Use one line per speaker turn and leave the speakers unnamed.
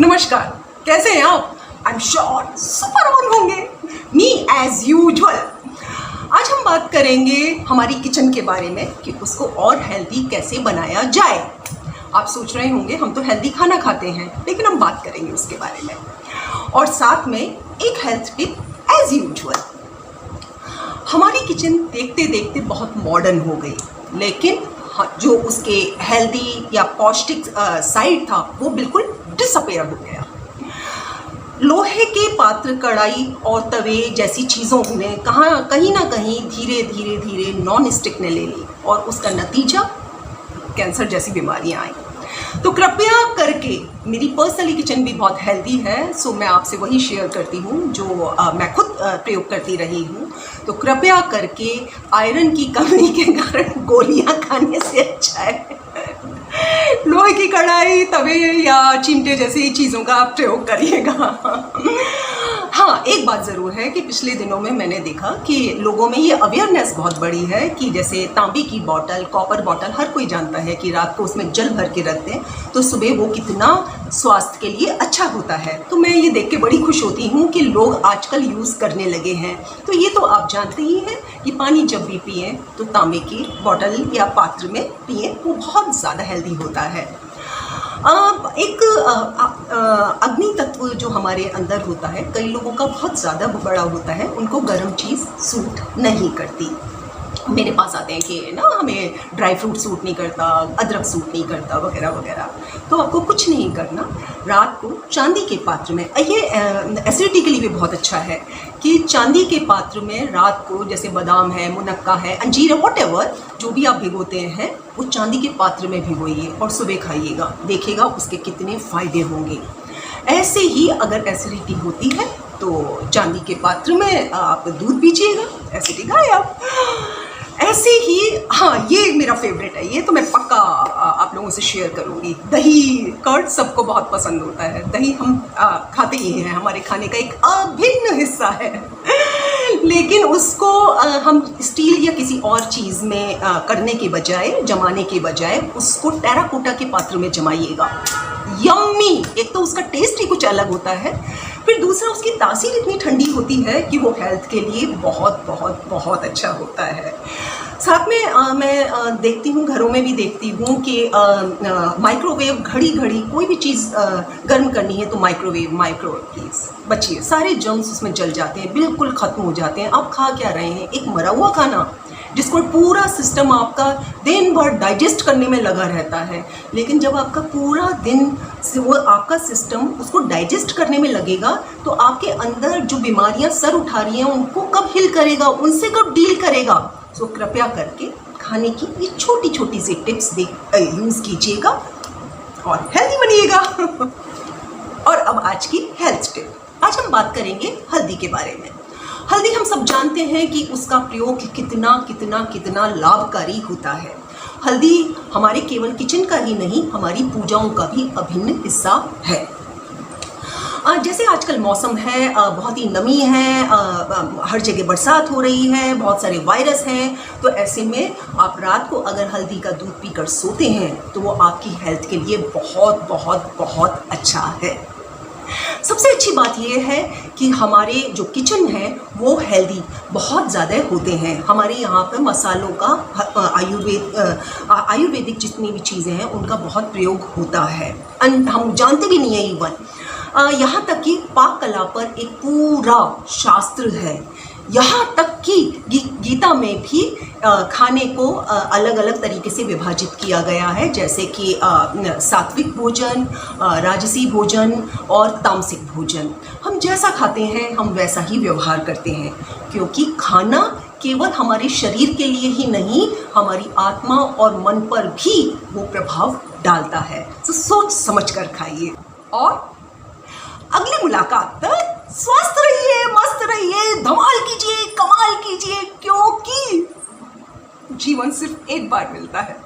नमस्कार, कैसे हैं आप? I am sure super on होंगे। Me as usual. आज हम बात करेंगे हमारी किचन के बारे में कि उसको और हेल्दी कैसे बनाया जाए। आप सोच रहे होंगे हम तो हेल्दी खाना खाते हैं, लेकिन हम बात करेंगे उसके बारे में और साथ में एक हेल्थ टिप एज यूजुअल। हमारी किचन देखते देखते बहुत मॉडर्न हो गई, लेकिन जो उसके हेल्दी या पौष्टिक साइड था वो बिल्कुल डिसअपेयर हो गया। लोहे के पात्र, कढ़ाई और तवे जैसी चीज़ों ने कहीं ना कहीं धीरे धीरे धीरे नॉन स्टिक ने ले ली और उसका नतीजा कैंसर जैसी बीमारियां आई। तो कृपया करके, मेरी पर्सनली किचन भी बहुत हेल्दी है, सो मैं आपसे वही शेयर करती हूँ जो मैं खुद प्रयोग करती रही हूँ। तो कृपया करके आयरन की कमी के कारण गोलियाँ खाने से अच्छा है लोहे की कढ़ाई, तवे या चिमटे जैसी चीज़ों का आप प्रयोग करिएगा। हाँ, एक बात ज़रूर है कि पिछले दिनों में मैंने देखा कि लोगों में ये अवेयरनेस बहुत बड़ी है कि जैसे तांबे की बॉटल, कॉपर बॉटल, हर कोई जानता है कि रात को उसमें जल भर के रख दें तो सुबह वो कितना स्वास्थ्य के लिए अच्छा होता है। तो मैं ये देख के बड़ी खुश होती हूँ कि लोग आजकल यूज़ करने लगे हैं। तो ये तो आप जानते ही हैं कि पानी जब भी पिए तो तांबे की बॉटल या पात्र में पिए, वो बहुत ज़्यादा हेल्दी होता है। एक अग्नि तत्व जो हमारे अंदर होता है, कई लोगों का बहुत ज़्यादा बड़ा होता है, उनको गर्म चीज़ सूट नहीं करती। मेरे पास आते हैं कि ना हमें ड्राई फ्रूट सूट नहीं करता, अदरक सूट नहीं करता, वगैरह वगैरह। तो आपको कुछ नहीं करना, रात को चांदी के पात्र में, ये एसिडिटी के लिए भी बहुत अच्छा है कि चांदी के पात्र में रात को, जैसे बादाम है, मुनक्का है, अंजीर है, व्हाटएवर जो भी आप भिगोते हैं, वो चांदी के पात्र में भिगोइए और सुबह खाइएगा, देखिएगा उसके कितने फ़ायदे होंगे। ऐसे ही अगर एसिडिटी होती है तो चांदी के पात्र में आप दूध पीजिएगा, एसिडिटी गायब। ऐसे ही, हाँ, ये मेरा फेवरेट है, ये तो मैं पक्का आप लोगों से शेयर करूँगी। दही, कर्ड सबको बहुत पसंद होता है। दही हम खाते ही हैं, हमारे खाने का एक अभिन्न हिस्सा है। लेकिन उसको हम स्टील या किसी और चीज़ में करने के बजाय, जमाने के बजाय उसको टेराकोटा के पात्र में जमाइएगा। यम्मी! एक तो उसका टेस्ट ही कुछ अलग होता है, फिर दूसरा उसकी तासीर इतनी ठंडी होती है कि वो हेल्थ के लिए बहुत बहुत बहुत अच्छा होता है। साथ में मैं देखती हूँ, घरों में भी देखती हूँ कि माइक्रोवेव, घड़ी घड़ी कोई भी चीज़ गर्म करनी है तो माइक्रोवेव प्लीज़ बचिए, सारे जर्म्स उसमें जल जाते हैं, बिल्कुल ख़त्म हो जाते हैं। आप खा क्या रहे हैं? एक मरा हुआ खाना जिसको पूरा सिस्टम आपका दिन भर डाइजेस्ट करने में लगा रहता है। लेकिन जब आपका पूरा दिन वो आपका सिस्टम उसको डाइजेस्ट करने में लगेगा तो आपके अंदर जो बीमारियां सर उठा रही हैं उनको कब हिल करेगा, उनसे कब डील करेगा। सो कृपया करके खाने की ये छोटी छोटी सी टिप्स यूज़ कीजिएगा और हेल्दी बनिएगा। और अब आज की हेल्थ टिप। आज हम बात करेंगे हल्दी के बारे में। हल्दी हम सब जानते हैं कि उसका प्रयोग कितना कितना कितना लाभकारी होता है। हल्दी हमारे केवल किचन का ही नहीं, हमारी पूजाओं का भी अभिन्न हिस्सा है। जैसे आजकल मौसम है, बहुत ही नमी है, हर जगह बरसात हो रही है, बहुत सारे वायरस हैं, तो ऐसे में आप रात को अगर हल्दी का दूध पीकर सोते हैं तो वो आपकी हेल्थ के लिए बहुत बहुत बहुत अच्छा है। सबसे अच्छी बात यह है कि हमारे जो किचन है वो हेल्दी बहुत ज़्यादा होते हैं। हमारे यहाँ पर मसालों का, आयुर्वेदिक जितनी भी चीज़ें हैं उनका बहुत प्रयोग होता है, हम जानते भी नहीं हैं। इवन यहाँ तक कि पाक कला पर एक पूरा शास्त्र है। यहाँ तक कि गीता में भी खाने को अलग अलग तरीके से विभाजित किया गया है, जैसे कि सात्विक भोजन, राजसी भोजन और तामसिक भोजन। हम जैसा खाते हैं हम वैसा ही व्यवहार करते हैं, क्योंकि खाना केवल हमारे शरीर के लिए ही नहीं, हमारी आत्मा और मन पर भी वो प्रभाव डालता है। तो सोच समझ कर खाइए और अगली मुलाकात तक स्वस्थ रहिए, मस्त रहिए, धमाल कीजिए, कमाल कीजिए, क्योंकि जीवन सिर्फ एक बार मिलता है।